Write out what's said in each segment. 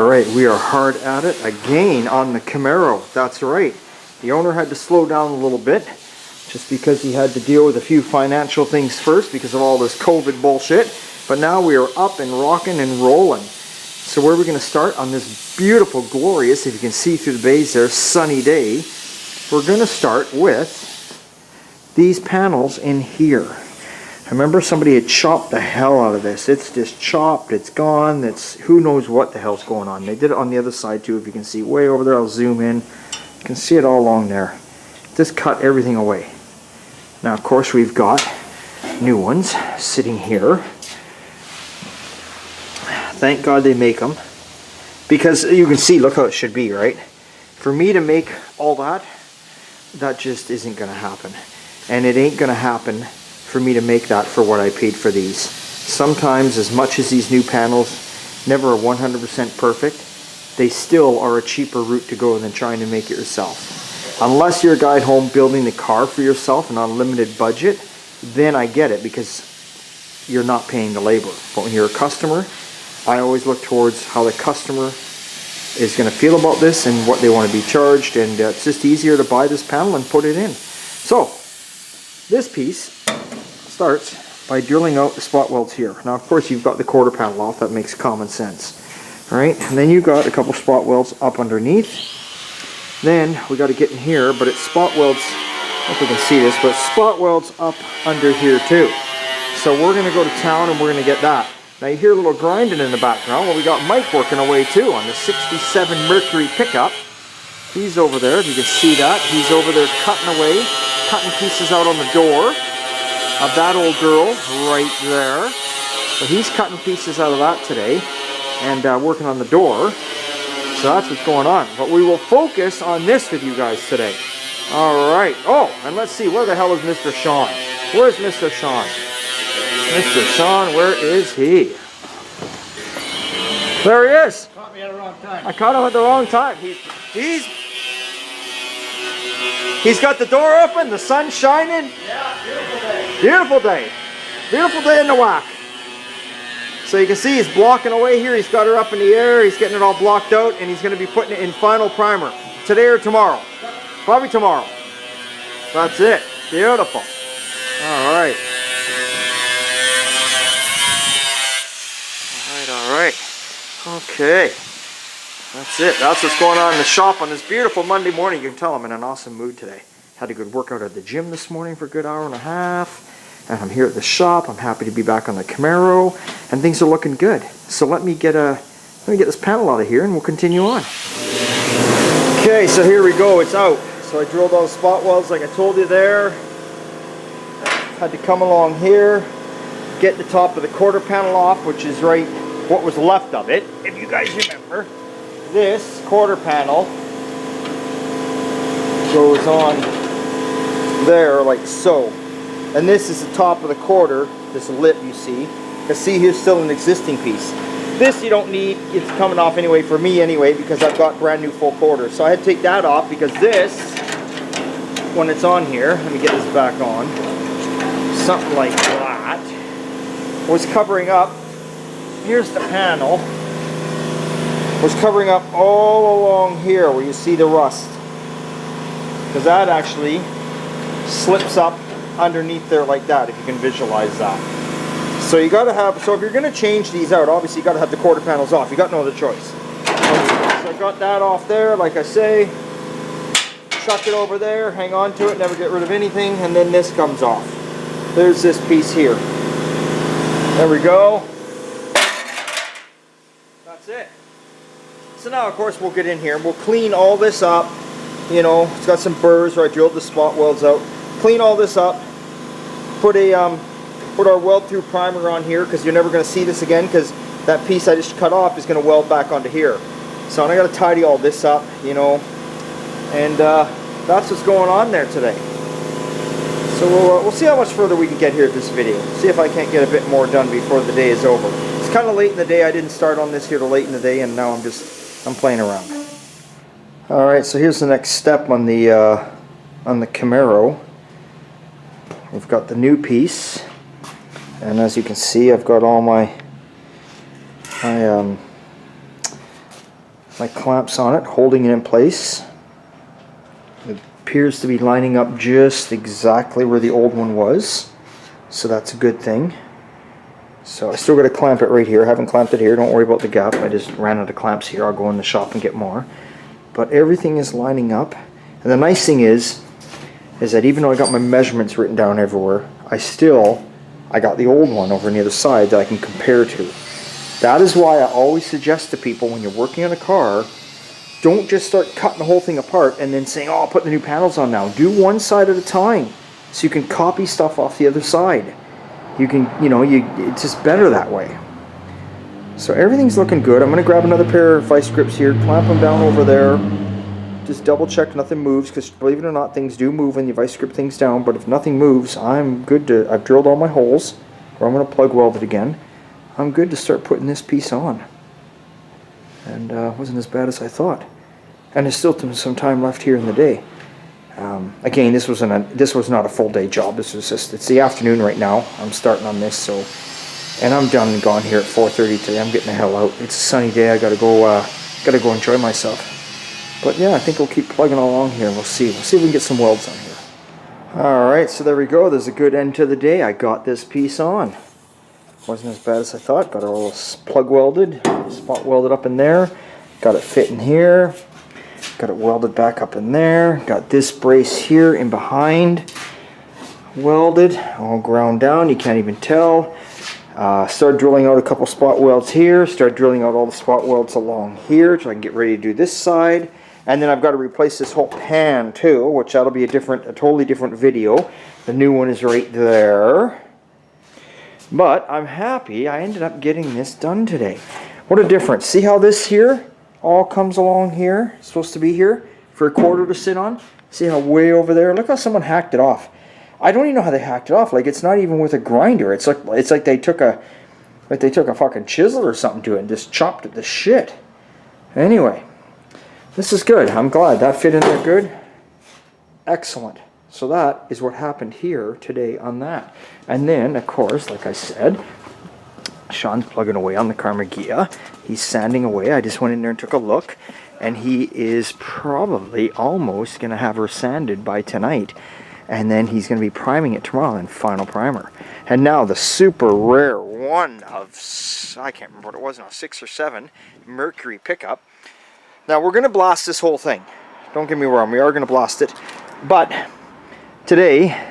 Alright, we are hard at it again on the Camaro. That's right. The owner had to slow down a little bit just because he had to deal with a few financial things first because of all this COVID bullshit. But now we are up and rocking and rolling. So where are we going to start on this beautiful, glorious, if you can see through the bays there, sunny day? We're going to start with these panels in here. I remember somebody had chopped the hell out of this. It's just chopped, it's gone, it's who knows what the hell's going on. They did it on the other side too, if you can see way over there. I'll zoom in. You can see it all along there. Just cut everything away. Now of course we've got new ones sitting here. Thank God they make them. Because you can see, look how it should be, right? For me to make all that, that just isn't going to happen. And it ain't going to happen for me to make that for what I paid for these. Sometimes, as much as these new panels never are 100% perfect, they still are a cheaper route to go than trying to make it yourself. Unless you're a guy at home building the car for yourself and on a limited budget, then I get it because you're not paying the labor. But when you're a customer, I always look towards how the customer is going to feel about this and what they want to be charged, and it's just easier to buy this panel and put it in. So, this piece starts by drilling out the spot welds here. Now of course you've got the quarter panel off, that makes common sense. Alright, and then you've got a couple spot welds up underneath. Then we got to get in here, but it's spot welds, I don't know if we can see this, but spot welds up under here too. So we're going to go to town and we're going to get that. Now you hear a little grinding in the background. Well, we got Mike working away too on the 67 Mercury pickup. He's over there, if you can see that. He's over there cutting away, cutting pieces out on the door of that old girl right there. So he's cutting pieces out of that today and working on the door. So that's what's going on. But we will focus on this with you guys today. Alright. Oh, and let's see, where the hell is Mr. Sean? Where's Mr. Sean? Mr. Sean, where is he? There he is. Caught me at the wrong time. I caught him at the wrong time. He's got the door open, the sun's shining. Yeah, beautiful day. Beautiful day. Beautiful day in the whack. So you can see he's blocking away here. He's got her up in the air. He's getting it all blocked out, and he's going to be putting it in final primer. Today or tomorrow. Probably tomorrow. That's it. Beautiful. Alright. Alright. Okay. That's it. That's what's going on in the shop on this beautiful Monday morning. You can tell I'm in an awesome mood today. Had a good workout at the gym this morning for a good hour and a half. And I'm here at the shop. I'm happy to be back on the Camaro. And things are looking good. So let me get this panel out of here and we'll continue on. Okay, so here we go. It's out. So I drilled all the spot welds like I told you there. Had to come along here, get the top of the quarter panel off, which is right what was left of it, if you guys remember. This quarter panel goes on there like so. And this is the top of the quarter, this lip you see. You see here's still an existing piece. This you don't need, it's coming off anyway for me anyway because I've got brand new full quarters. So I had to take that off because this, when it's on here, let me get this back on, something like that, was covering up, here's the panel, was covering up all along here where you see the rust. Because that actually slips up underneath there like that, if you can visualize that. So you gotta have, so if you're gonna change these out, obviously you gotta have the quarter panels off. You got no other choice. So I got that off there, like I say, chuck it over there, hang on to it, never get rid of anything, and then this comes off. There's this piece here. There we go. That's it. So now of course we'll get in here and we'll clean all this up. You know, it's got some burrs where I drilled the spot welds out. Clean all this up. Put our weld through primer on here because you're never going to see this again because that piece I just cut off is going to weld back onto here. So I got to tidy all this up, you know, and that's what's going on there today. So we'll see how much further we can get here at this video. See if I can't get a bit more done before the day is over. It's kind of late in the day. I didn't start on this here till late in the day, and now I'm playing around. All right, so here's the next step on the Camaro. We've got the new piece, and as you can see, I've got all my my clamps on it, holding it in place. It appears to be lining up just exactly where the old one was, so that's a good thing. So I still got to clamp it right here. I haven't clamped it here. Don't worry about the gap. I just ran out of clamps here. I'll go in the shop and get more. But everything is lining up. And the nice thing is that even though I got my measurements written down everywhere, I got the old one over on the other side that I can compare to. That is why I always suggest to people when you're working on a car, don't just start cutting the whole thing apart and then saying, oh, I'll put the new panels on now. Do one side at a time so you can copy stuff off the other side. You can, it's just better that way. So everything's looking good. I'm going to grab another pair of vice grips here, clamp them down over there. Just double check nothing moves, because believe it or not, things do move when you vice grip things down. But if nothing moves, I'm good to, I've drilled all my holes, or I'm going to plug weld it again. I'm good to start putting this piece on. And wasn't as bad as I thought. And there's still some time left here in the day. Again, this was not a full day job. This was just, it's the afternoon right now. I'm starting on this, so, and I'm done and gone here at 4:30 today. I'm getting the hell out. It's a sunny day. I gotta go enjoy myself. But yeah, I think we'll keep plugging along here. We'll see. We'll see if we can get some welds on here. All right, so there we go. There's a good end to the day. I got this piece on. Wasn't as bad as I thought. Got it all plug welded, spot welded up in there. Got it fit in here. Got it welded back up in there. Got this brace here in behind. Welded, all ground down. You can't even tell. Start drilling out a couple spot welds here. Start drilling out all the spot welds along here so I can get ready to do this side. And then I've got to replace this whole pan too, which that'll be a totally different video. The new one is right there. But I'm happy I ended up getting this done today. What a difference. See how this here all comes along here? It's supposed to be here for a quarter to sit on. See how way over there? Look how someone hacked it off. I don't even know how they hacked it off. Like, it's not even with a grinder. It's like they took a fucking chisel or something to it and just chopped it to shit. Anyway, this is good. I'm glad that fit in there good. Excellent. So that is what happened here today on that. And then, of course, like I said, Sean's plugging away on the Carmagia. He's sanding away. I just went in there and took a look. And he is probably almost going to have her sanded by tonight. And then he's going to be priming it tomorrow and final primer. And now the super rare one of, I can't remember what it was now, 6 or 7 Mercury pickup. Now we're going to blast this whole thing. Don't get me wrong, we are going to blast it. But today,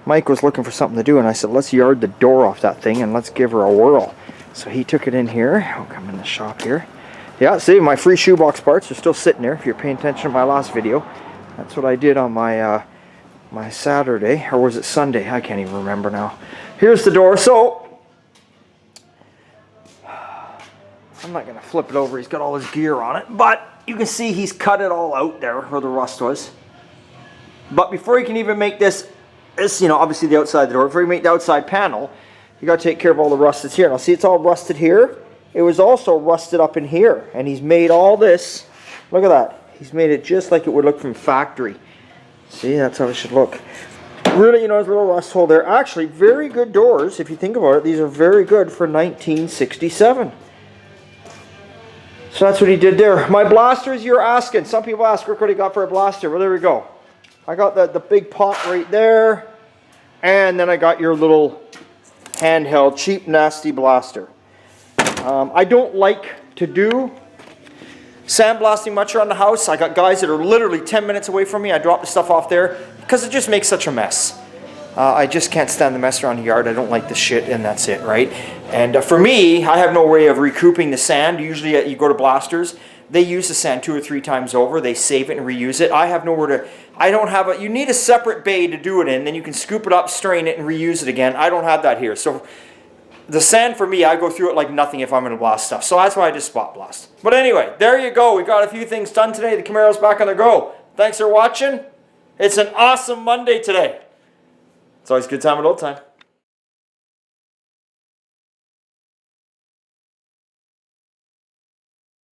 Mike was looking for something to do and I said, let's yard the door off that thing and let's give her a whirl. So he took it in here. I'll come in the shop here. Yeah, see, my free shoebox parts are still sitting there if you're paying attention to my last video. That's what I did on my my Saturday, or was it Sunday? I can't even remember now. Here's the door. So I'm not gonna flip it over. He's got all his gear on it, but you can see he's cut it all out there where the rust was. But before you can even make this, obviously the outside of the door, before you make the outside panel, you got to take care of all the rust that's here. Now see, it's all rusted here. It was also rusted up in here, and he's made all this. Look at that. He's made it just like it would look from factory. See, that's how it should look. Really, there's a little rust hole there. Actually, very good doors, if you think about it. These are very good for 1967. So that's what he did there. My blasters, you're asking. Some people ask, Rick, what do you got for a blaster? Well, there we go. I got the big pot right there. And then I got your little handheld, cheap, nasty blaster. I don't like to do sandblasting much around the house. I got guys that are literally 10 minutes away from me. I drop the stuff off there because it just makes such a mess. I just can't stand the mess around the yard. I don't like the shit, and that's it, right? And for me, I have no way of recouping the sand. Usually you go to blasters, they use the sand 2 or 3 times over. They save it and reuse it. I have nowhere to, I don't have a, you need a separate bay to do it in. Then you can scoop it up, strain it, and reuse it again. I don't have that here. So the sand for me, I go through it like nothing if I'm going to blast stuff. So that's why I just spot blast. But anyway, there you go. We got a few things done today. The Camaro's back on the go. Thanks for watching. It's an awesome Monday today. It's always a good time at old time.